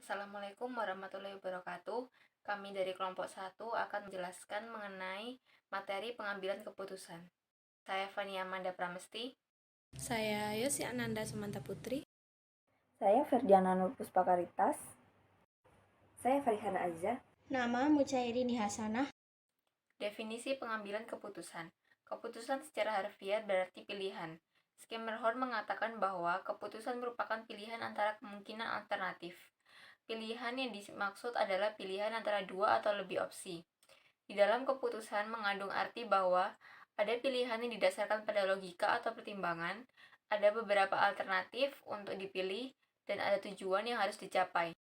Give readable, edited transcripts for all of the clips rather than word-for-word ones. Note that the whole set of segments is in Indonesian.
Assalamualaikum warahmatullahi wabarakatuh. Kami dari kelompok 1 akan menjelaskan mengenai materi pengambilan keputusan. Saya Fania Amanda Pramesti. Saya Yosi Ananda Sumanta Putri. Saya Ferdiana Nur Puspakaritas. Saya Farihana Azza. Nama Mucairini Hasanah. Definisi pengambilan keputusan. Keputusan secara harfiah berarti pilihan. Schermerhorn mengatakan bahwa keputusan merupakan pilihan antara kemungkinan alternatif. Pilihan yang dimaksud adalah pilihan antara dua atau lebih opsi. Di dalam keputusan mengandung arti bahwa ada pilihan yang didasarkan pada logika atau pertimbangan, ada beberapa alternatif untuk dipilih, dan ada tujuan yang harus dicapai.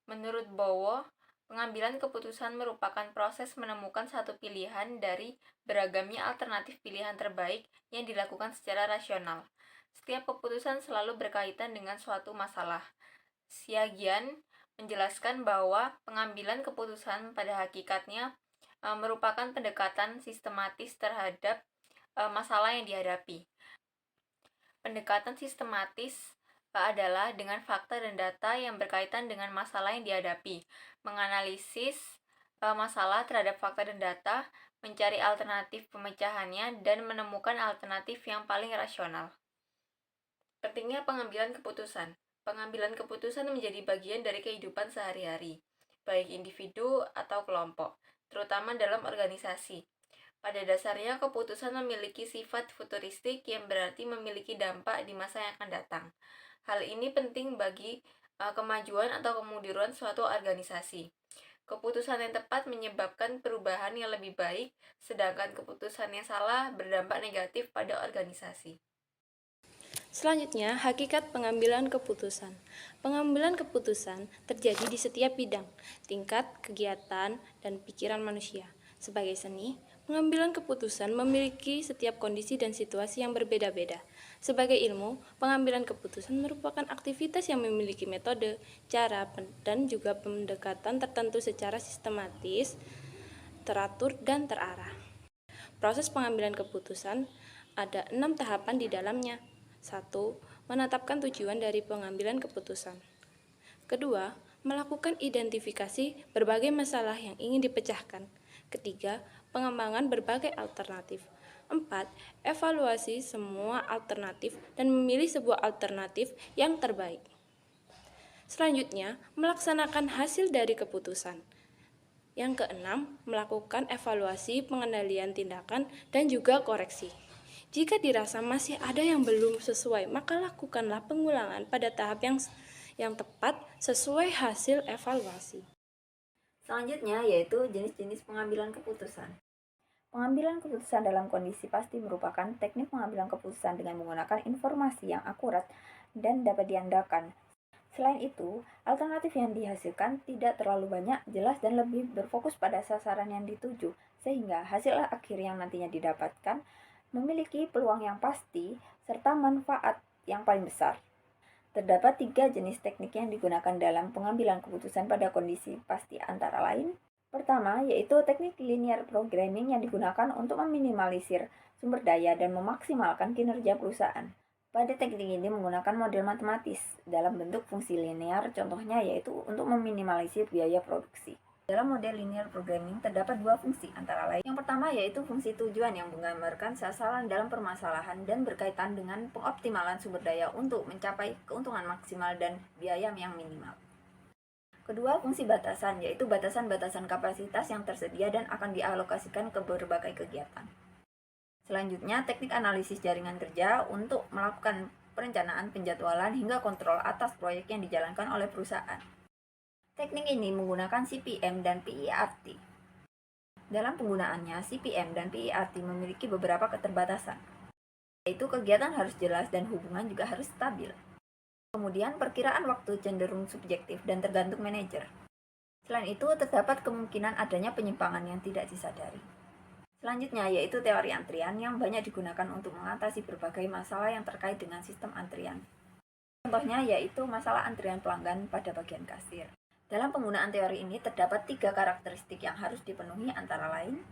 Menurut Bowo, pengambilan keputusan merupakan proses menemukan satu pilihan dari beragamnya alternatif pilihan terbaik yang dilakukan secara rasional. Setiap keputusan selalu berkaitan dengan suatu masalah. Siagian menjelaskan bahwa pengambilan keputusan pada hakikatnya merupakan pendekatan sistematis terhadap masalah yang dihadapi. Pendekatan sistematis adalah dengan fakta dan data yang berkaitan dengan masalah yang dihadapi, menganalisis masalah terhadap fakta dan data, mencari alternatif pemecahannya, dan menemukan alternatif yang paling rasional. Pentingnya pengambilan keputusan. Pengambilan keputusan menjadi bagian dari kehidupan sehari-hari, baik individu atau kelompok, terutama dalam organisasi. Pada dasarnya, keputusan memiliki sifat futuristik yang berarti memiliki dampak di masa yang akan datang. Hal ini penting bagi kemajuan atau kemunduran suatu organisasi. Keputusan yang tepat menyebabkan perubahan yang lebih baik, sedangkan keputusan yang salah berdampak negatif pada organisasi. Selanjutnya, hakikat pengambilan keputusan. Pengambilan keputusan terjadi di setiap bidang, tingkat, kegiatan, dan pikiran manusia. Sebagai seni, pengambilan keputusan memiliki setiap kondisi dan situasi yang berbeda-beda. Sebagai ilmu, pengambilan keputusan merupakan aktivitas yang memiliki metode, cara, dan juga pendekatan tertentu secara sistematis, teratur, dan terarah. Proses pengambilan keputusan ada 6 tahapan di dalamnya. 1. Menetapkan tujuan dari pengambilan keputusan. Kedua, melakukan identifikasi berbagai masalah yang ingin dipecahkan. Ketiga, pengembangan berbagai alternatif. 4. Evaluasi semua alternatif dan memilih sebuah alternatif yang terbaik. Selanjutnya, melaksanakan hasil dari keputusan. Yang keenam, melakukan evaluasi pengendalian tindakan dan juga koreksi. Jika dirasa masih ada yang belum sesuai, maka lakukanlah pengulangan pada tahap yang tepat sesuai hasil evaluasi. Selanjutnya yaitu jenis-jenis pengambilan keputusan. Pengambilan keputusan dalam kondisi pasti merupakan teknik pengambilan keputusan dengan menggunakan informasi yang akurat dan dapat diandalkan. Selain itu, alternatif yang dihasilkan tidak terlalu banyak, jelas, dan lebih berfokus pada sasaran yang dituju, sehingga hasil akhir yang nantinya didapatkan memiliki peluang yang pasti serta manfaat yang paling besar. Terdapat 3 jenis teknik yang digunakan dalam pengambilan keputusan pada kondisi pasti antara lain. Pertama, yaitu teknik linear programming yang digunakan untuk meminimalisir sumber daya dan memaksimalkan kinerja perusahaan. Pada teknik ini menggunakan model matematis dalam bentuk fungsi linear, contohnya yaitu untuk meminimalisir biaya produksi. Dalam model linear programming terdapat 2 fungsi antara lain. Yang pertama yaitu fungsi tujuan yang menggambarkan sasaran dalam permasalahan dan berkaitan dengan pengoptimalan sumber daya untuk mencapai keuntungan maksimal dan biaya yang minimal. Kedua, fungsi batasan, yaitu batasan-batasan kapasitas yang tersedia dan akan dialokasikan ke berbagai kegiatan. Selanjutnya, teknik analisis jaringan kerja untuk melakukan perencanaan, penjadwalan, hingga kontrol atas proyek yang dijalankan oleh perusahaan. Teknik ini menggunakan CPM dan PERT. Dalam penggunaannya, CPM dan PERT memiliki beberapa keterbatasan, yaitu kegiatan harus jelas dan hubungan juga harus stabil. Kemudian, perkiraan waktu cenderung subjektif dan tergantung manajer. Selain itu, terdapat kemungkinan adanya penyimpangan yang tidak disadari. Selanjutnya, yaitu teori antrian yang banyak digunakan untuk mengatasi berbagai masalah yang terkait dengan sistem antrian. Contohnya yaitu masalah antrian pelanggan pada bagian kasir. Dalam penggunaan teori ini terdapat 3 karakteristik yang harus dipenuhi antara lain.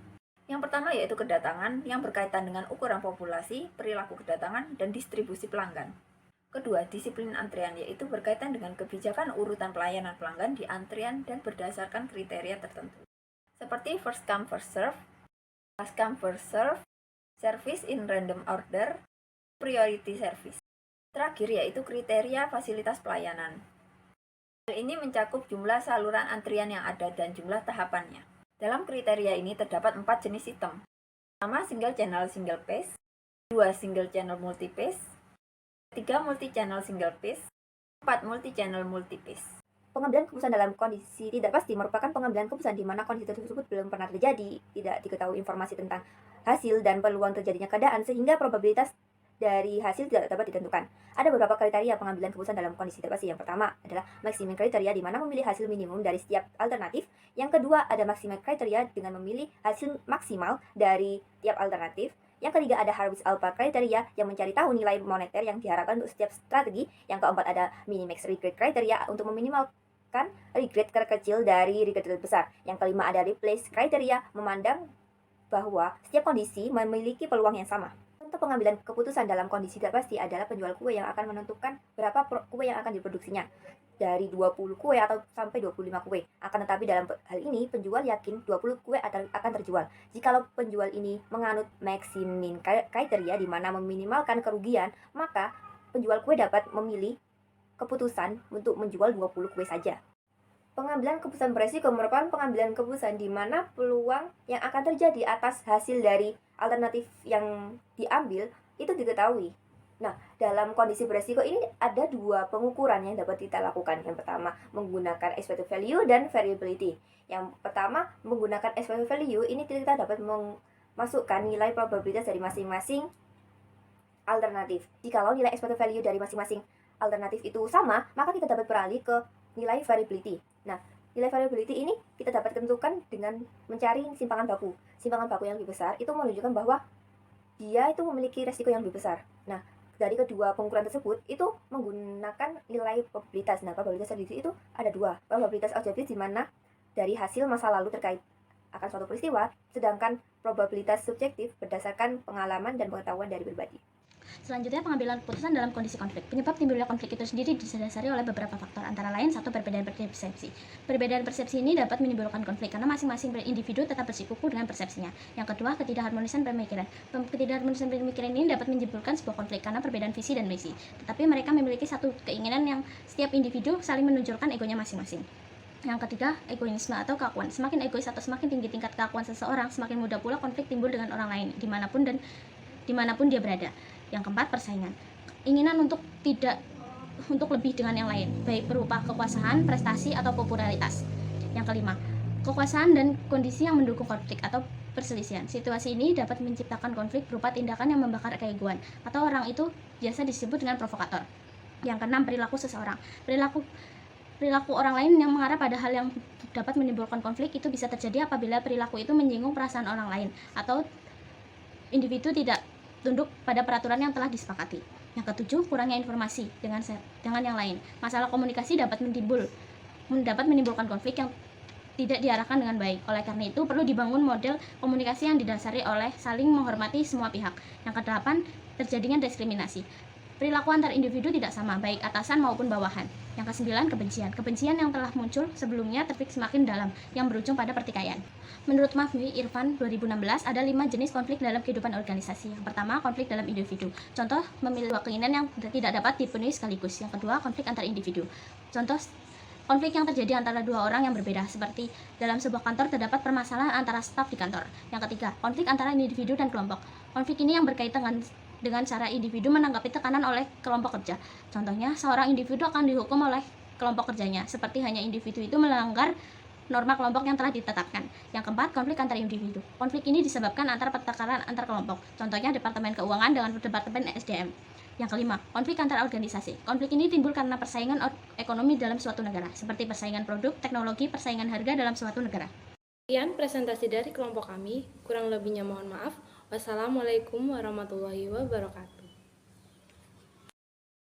Yang pertama yaitu kedatangan yang berkaitan dengan ukuran populasi, perilaku kedatangan, dan distribusi pelanggan. Kedua, disiplin antrian, yaitu berkaitan dengan kebijakan urutan pelayanan pelanggan di antrian dan berdasarkan kriteria tertentu. Seperti first come first serve, last come first serve, service in random order, priority service. Terakhir yaitu kriteria fasilitas pelayanan. Hal ini mencakup jumlah saluran antrian yang ada dan jumlah tahapannya. Dalam kriteria ini terdapat 4 jenis sistem. Pertama, single channel single phase. 2, single channel multi phase. 3, multi channel single phase. 4, multi channel multi phase. Pengambilan keputusan dalam kondisi tidak pasti merupakan pengambilan keputusan di mana kondisi tersebut belum pernah terjadi, tidak diketahui informasi tentang hasil dan peluang terjadinya keadaan, sehingga probabilitas dari hasil tidak dapat ditentukan. Ada beberapa kriteria pengambilan keputusan dalam kondisi tidak pasti. Yang pertama adalah maksimum kriteria di mana memilih hasil minimum dari setiap alternatif. Yang kedua ada maksimum kriteria dengan memilih hasil maksimal dari tiap alternatif. Yang ketiga ada harvest alpha kriteria yang mencari tahu nilai moneter yang diharapkan untuk setiap strategi. Yang keempat ada minimax regret kriteria untuk meminimalkan regret terkecil dari regret terbesar. Yang kelima ada replace kriteria memandang bahwa setiap kondisi memiliki peluang yang sama. Untuk pengambilan keputusan dalam kondisi tidak pasti adalah penjual kue yang akan menentukan berapa kue yang akan diproduksinya. Dari 20 kue atau sampai 25 kue. Akan tetapi dalam hal ini penjual yakin 20 kue akan terjual. Jikalau penjual ini menganut maximum kriteria di mana meminimalkan kerugian, maka penjual kue dapat memilih keputusan untuk menjual 20 kue saja. Pengambilan keputusan beresiko merupakan pengambilan keputusan di mana peluang yang akan terjadi atas hasil dari alternatif yang diambil itu diketahui. Nah, dalam kondisi beresiko ini ada 2 pengukuran yang dapat kita lakukan. Yang pertama, menggunakan expected value dan variability. Yang pertama, menggunakan expected value ini kita dapat memasukkan nilai probabilitas dari masing-masing alternatif. Jikalau nilai expected value dari masing-masing alternatif itu sama, maka kita dapat beralih ke nilai variability. Nah, nilai variability ini kita dapat tentukan dengan mencari simpangan baku. Simpangan baku yang lebih besar itu menunjukkan bahwa dia itu memiliki resiko yang lebih besar. Nah, dari kedua pengukuran tersebut itu menggunakan nilai probabilitas. Nah, probabilitas sendiri itu ada 2. Probabilitas objektif di mana dari hasil masa lalu terkait akan suatu peristiwa, sedangkan probabilitas subjektif berdasarkan pengalaman dan pengetahuan dari pribadi. Selanjutnya, pengambilan keputusan dalam kondisi konflik. Penyebab timbulnya konflik itu sendiri didasari oleh beberapa faktor, antara lain satu, perbedaan persepsi. Perbedaan persepsi ini dapat menimbulkan konflik karena masing-masing individu tetap bersikukuh dengan persepsinya. Yang kedua, ketidakharmonisan pemikiran. Ketidakharmonisan pemikiran ini dapat menimbulkan sebuah konflik karena perbedaan visi dan misi. Tetapi mereka memiliki satu keinginan yang setiap individu saling menunjukkan egonya masing-masing. Yang ketiga, egoisme atau keakuan. Semakin egois atau semakin tinggi tingkat keakuan seseorang, semakin mudah pula konflik timbul dengan orang lain, dimanapun dia berada. Yang keempat, persaingan. Inginan untuk lebih dengan yang lain, baik berupa kekuasaan, prestasi, atau popularitas. Yang kelima, kekuasaan dan kondisi yang mendukung konflik atau perselisihan. Situasi ini dapat menciptakan konflik berupa tindakan yang membakar keegoan, atau orang itu biasa disebut dengan provokator. Yang keenam, perilaku seseorang. Perilaku orang lain yang mengarah pada hal yang dapat menimbulkan konflik itu bisa terjadi apabila perilaku itu menyinggung perasaan orang lain, atau individu tidak tunduk pada peraturan yang telah disepakati. Yang ketujuh, kurangnya informasi dengan yang lain. Masalah komunikasi dapat menimbulkan konflik yang tidak diarahkan dengan baik. Oleh karena itu, perlu dibangun model komunikasi yang didasari oleh saling menghormati semua pihak. Yang kedelapan, terjadinya diskriminasi. Perilaku antar individu tidak sama, baik atasan maupun bawahan. Yang kesembilan, kebencian. Kebencian yang telah muncul sebelumnya semakin dalam, yang berujung pada pertikaian. Menurut Mafmi Irfan 2016, ada 5 jenis konflik dalam kehidupan organisasi. Yang pertama, konflik dalam individu. Contoh, memilih 2 keinginan yang tidak dapat dipenuhi sekaligus. Yang kedua, konflik antar individu. Contoh, konflik yang terjadi antara 2 orang yang berbeda, seperti dalam sebuah kantor terdapat permasalahan antara staf di kantor. Yang ketiga, konflik antara individu dan kelompok. Konflik ini yang berkaitan dengan cara individu menanggapi tekanan oleh kelompok kerja. Contohnya, seorang individu akan dihukum oleh kelompok kerjanya, seperti hanya individu itu melanggar norma kelompok yang telah ditetapkan. Yang keempat, konflik antar individu. Konflik ini disebabkan antara pertengkaran antar kelompok. Contohnya, Departemen Keuangan dengan Departemen SDM. Yang kelima, konflik antar organisasi. Konflik ini timbul karena persaingan ekonomi dalam suatu negara, seperti persaingan produk, teknologi, persaingan harga dalam suatu negara. Sekian presentasi dari kelompok kami, kurang lebihnya mohon maaf. Wassalamualaikum warahmatullahi wabarakatuh.